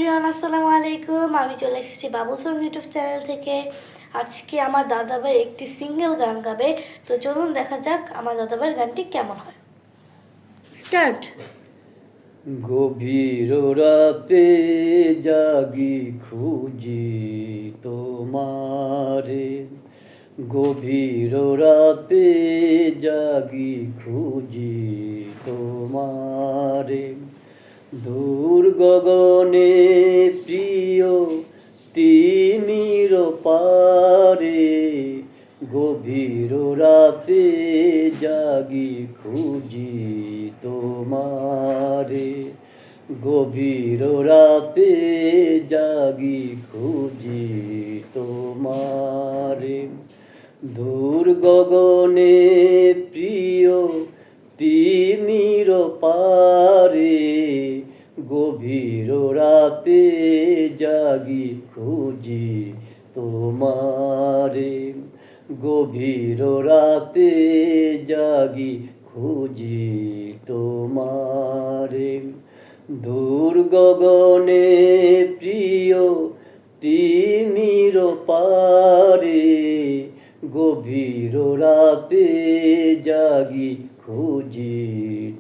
Everyone, আসসালামু আলাইকুম। আমি চলে এসেছি বাবুল সং ইউটিউব চ্যানেল থেকে। আজকে আমার দাদাভাই একটি সিঙ্গেল গান গাবে, তো চলুন দেখা যাক আমার দাদাভাইয়ের গানটি কেমন হয়। স্টার্ট। গভীর রাতে জাগি খুঁজি তোমারে, গভীর রাতে জাগি খুঁজি তোমারে, দূর গগনে প্রিয় তিমির পারে, গভীর রাতে জাগি খুঁজি তোমারে, গভীর রাতে জাগি খুঁজি তোমারে, দূর গগনে প্রিয় তিমির পারে, গভীর রাতে জাগি খুঁজি তোমারে, গভীর রাতে জাগি খুঁজি তোমারে, দূর গগনে প্রিয় তিমির পারে, গভীর রাতে জাগি খুঁজি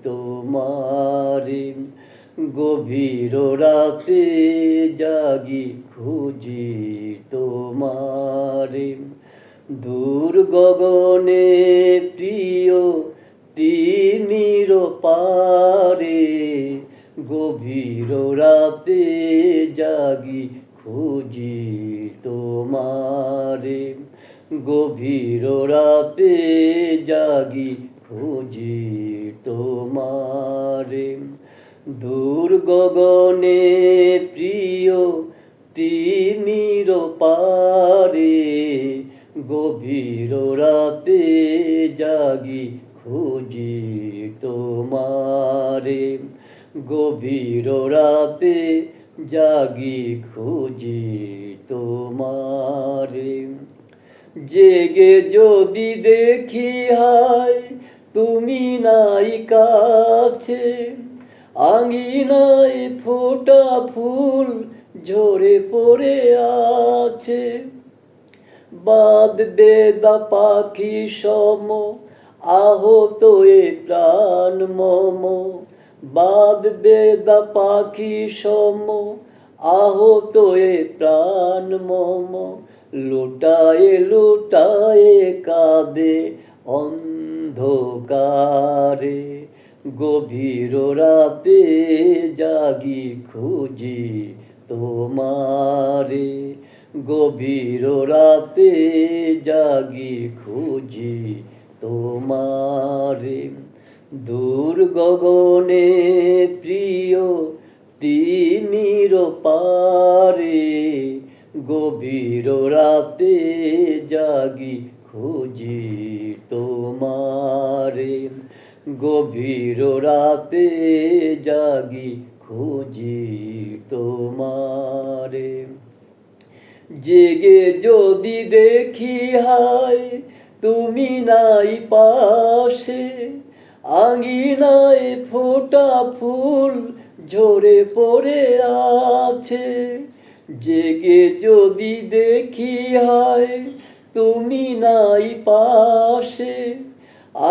তোমারে, গভীর রাতে জাগি খুঁজি তোমারে, দূর গগনে প্রিয় তিমির পারে, গভীর রাতে জাগি খুঁজি তোমারে, গভীর রাতে জাগি খুঁজি তোমারে, দূর গগনে প্রিয় তিমির পারে, গভীর রাতে জাগি খুঁজি তোমারে, গভীর রাতে জাগি খুঁজি তোমারে, জেগে যদি দেখি হায় তুমি নাই কাছে, আঙিনায় ফোটা ফুল ঝরে পড়ে আছে, বাদ বেদা পাখি সম আহত এ প্রাণ মম, বাদ বেদা পাখি সম আহত এ প্রাণ মম, লুটায়ে লুটায়ে কাঁদে অন্ধকারে, গভীর রাতে জাগি খুঁজি তোমারে, গভীর রাতে জাগি খুঁজি তোমারে, দূর গগনে প্রিয় তিমির পারে, গভীর রাতে জাগি খুঁজি তোমারে, গভীর রাতে জাগি খুঁজি তোমারে, জেগে যদি দেখি হায় তুমি নাই পাশে, আঙিনায় ফোটা ফুল ঝরে পড়ে আছে, জেগে যদি দেখি হায় তুমি নাই পাশে,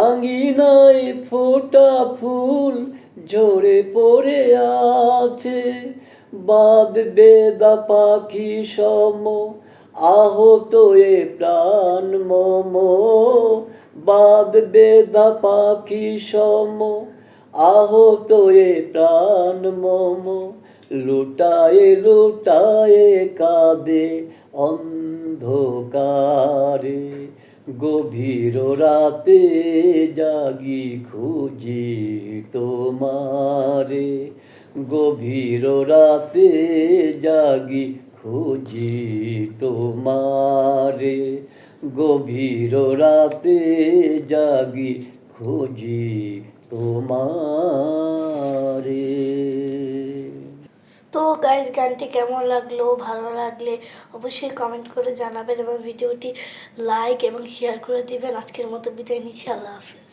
আঙিনায় ফোটা ফুল ঝরে পড়ে আছে, বাদ বেদা পাখি সম আহত এ প্রাণ মম, বাদ বেদা পাখি সম আহত এ প্রাণ মম, লুটায়ে লুটায়ে কাঁদে অন্ধকারে, গভীর রাতে জাগি খুঁজি তোমারে, গভীর রাতে জাগি খুঁজি তোমারে, গভীর রাতে জাগি খুঁজি তোমারে। তো গাইজ, গানটি কেমন লাগলো? ভালো লাগলে অবশ্যই কমেন্ট করে জানাবেন এবং ভিডিওটি লাইক এবং শেয়ার করে দিবেন। আজকের মতো বিদায় নিচ্ছি। আল্লাহ হাফেজ।